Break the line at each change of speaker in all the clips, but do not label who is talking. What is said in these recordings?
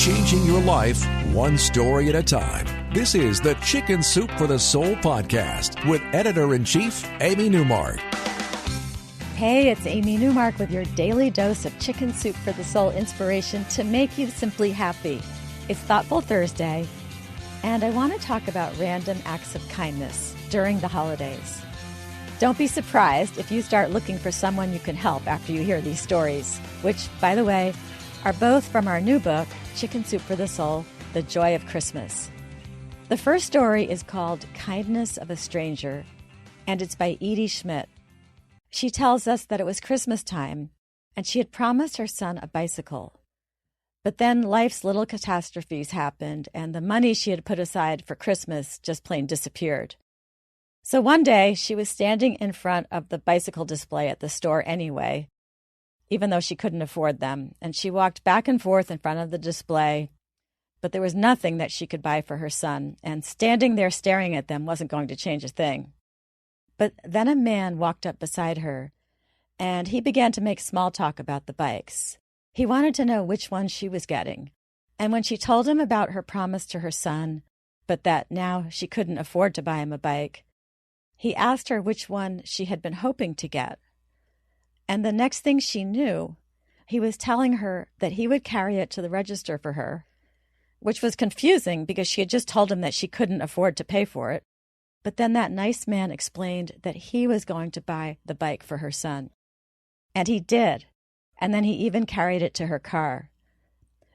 changing your life one story at a time. This is the Chicken Soup for the Soul podcast with Editor-in-Chief Amy Newmark.
Hey, it's Amy Newmark with your daily dose of Chicken Soup for the Soul inspiration to make you simply happy. It's Thoughtful Thursday, and I want to talk about random acts of kindness during the holidays. Don't be surprised if you start looking for someone you can help after you hear these stories, which, by the way, are both from our new book, Chicken Soup for the Soul, The Joy of Christmas. The first story is called Kindness of a Stranger, and it's by Edie Schmidt. She tells us that it was Christmas time, and she had promised her son a bicycle. But then life's little catastrophes happened, and the money she had put aside for Christmas just plain disappeared. So one day, she was standing in front of the bicycle display at the store anyway, even though she couldn't afford them, and she walked back and forth in front of the display, but there was nothing that she could buy for her son, and standing there staring at them wasn't going to change a thing. But then a man walked up beside her, and he began to make small talk about the bikes. He wanted to know which one she was getting, and when she told him about her promise to her son, but that now she couldn't afford to buy him a bike, he asked her which one she had been hoping to get. And the next thing she knew, he was telling her that he would carry it to the register for her, which was confusing because she had just told him that she couldn't afford to pay for it. But then that nice man explained that he was going to buy the bike for her son. And he did. And then he even carried it to her car.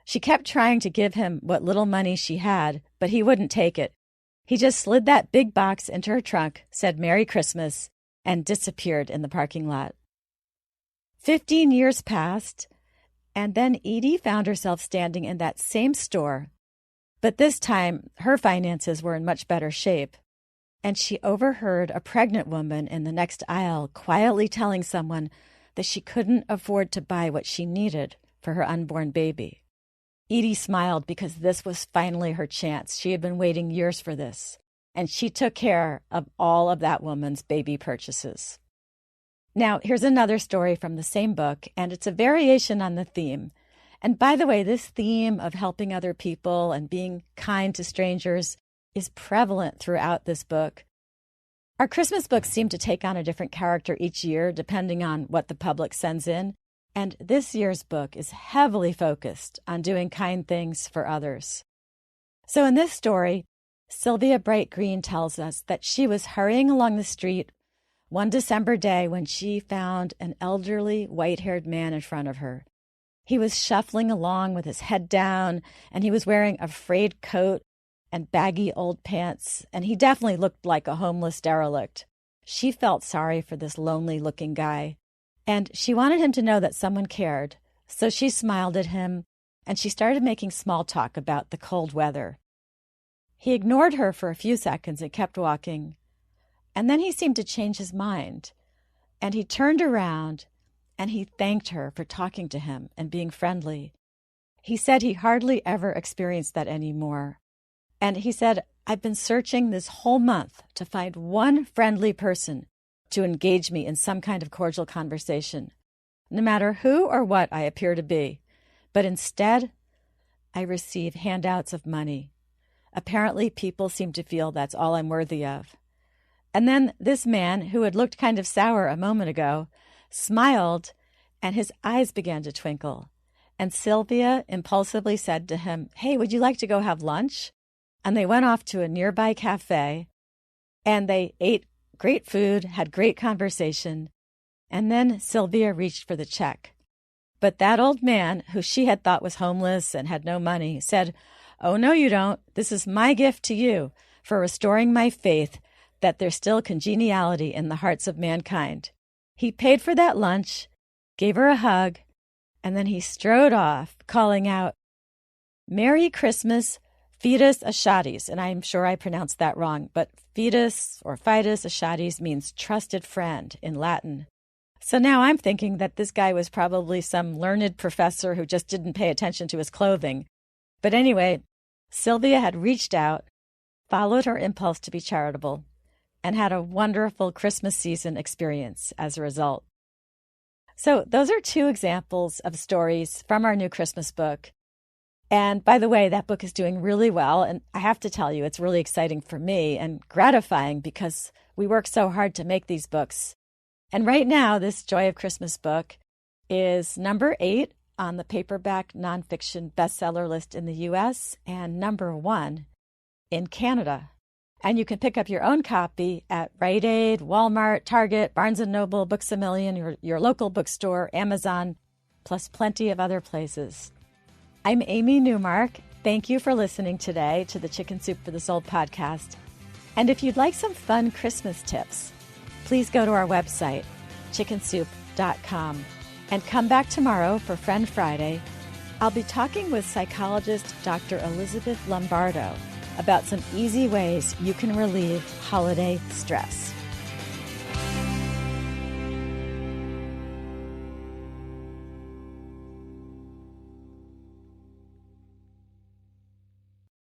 She kept trying to give him what little money she had, but he wouldn't take it. He just slid that big box into her trunk, said Merry Christmas, and disappeared in the parking lot. 15 years passed, and then Edie found herself standing in that same store. But this time, her finances were in much better shape, and she overheard a pregnant woman in the next aisle quietly telling someone that she couldn't afford to buy what she needed for her unborn baby. Edie smiled because this was finally her chance. She had been waiting years for this, and she took care of all of that woman's baby purchases. Now, here's another story from the same book, and it's a variation on the theme. And by the way, this theme of helping other people and being kind to strangers is prevalent throughout this book. Our Christmas books seem to take on a different character each year, depending on what the public sends in. And this year's book is heavily focused on doing kind things for others. So in this story, Sylvia Bright Green tells us that she was hurrying along the street one December day when she found an elderly, white-haired man in front of her. He was shuffling along with his head down, and he was wearing a frayed coat and baggy old pants, and he definitely looked like a homeless derelict. She felt sorry for this lonely-looking guy, and she wanted him to know that someone cared, so she smiled at him, and she started making small talk about the cold weather. He ignored her for a few seconds and kept walking, and then he seemed to change his mind, and he turned around, and he thanked her for talking to him and being friendly. He said he hardly ever experienced that anymore. And he said, I've been searching this whole month to find one friendly person to engage me in some kind of cordial conversation, no matter who or what I appear to be. But instead, I receive handouts of money. Apparently, people seem to feel that's all I'm worthy of. And then this man, who had looked kind of sour a moment ago, smiled, and his eyes began to twinkle. And Sylvia impulsively said to him, hey, would you like to go have lunch? And they went off to a nearby cafe, and they ate great food, had great conversation, and then Sylvia reached for the check. But that old man, who she had thought was homeless and had no money, said, oh, no, you don't. This is my gift to you for restoring my faith that there's still congeniality in the hearts of mankind. He paid for that lunch, gave her a hug, and then he strode off, calling out, Merry Christmas, Fides Achates, and I'm sure I pronounced that wrong, but Fides or Fides Achates means trusted friend in Latin. So now I'm thinking that this guy was probably some learned professor who just didn't pay attention to his clothing. But anyway, Sylvia had reached out, followed her impulse to be charitable, and had a wonderful Christmas season experience as a result. So those are two examples of stories from our new Christmas book. And by the way, that book is doing really well. And I have to tell you, it's really exciting for me and gratifying because we work so hard to make these books. And right now, this Joy of Christmas book is number 8 on the paperback nonfiction bestseller list in the U.S. and number 1 in Canada. And you can pick up your own copy at Rite Aid, Walmart, Target, Barnes & Noble, Books A Million, your local bookstore, Amazon, plus plenty of other places. I'm Amy Newmark. Thank you for listening today to the Chicken Soup for the Soul podcast. And if you'd like some fun Christmas tips, please go to our website, chickensoup.com. And come back tomorrow for Friend Friday. I'll be talking with psychologist Dr. Elizabeth Lombardo about some easy ways you can relieve holiday stress.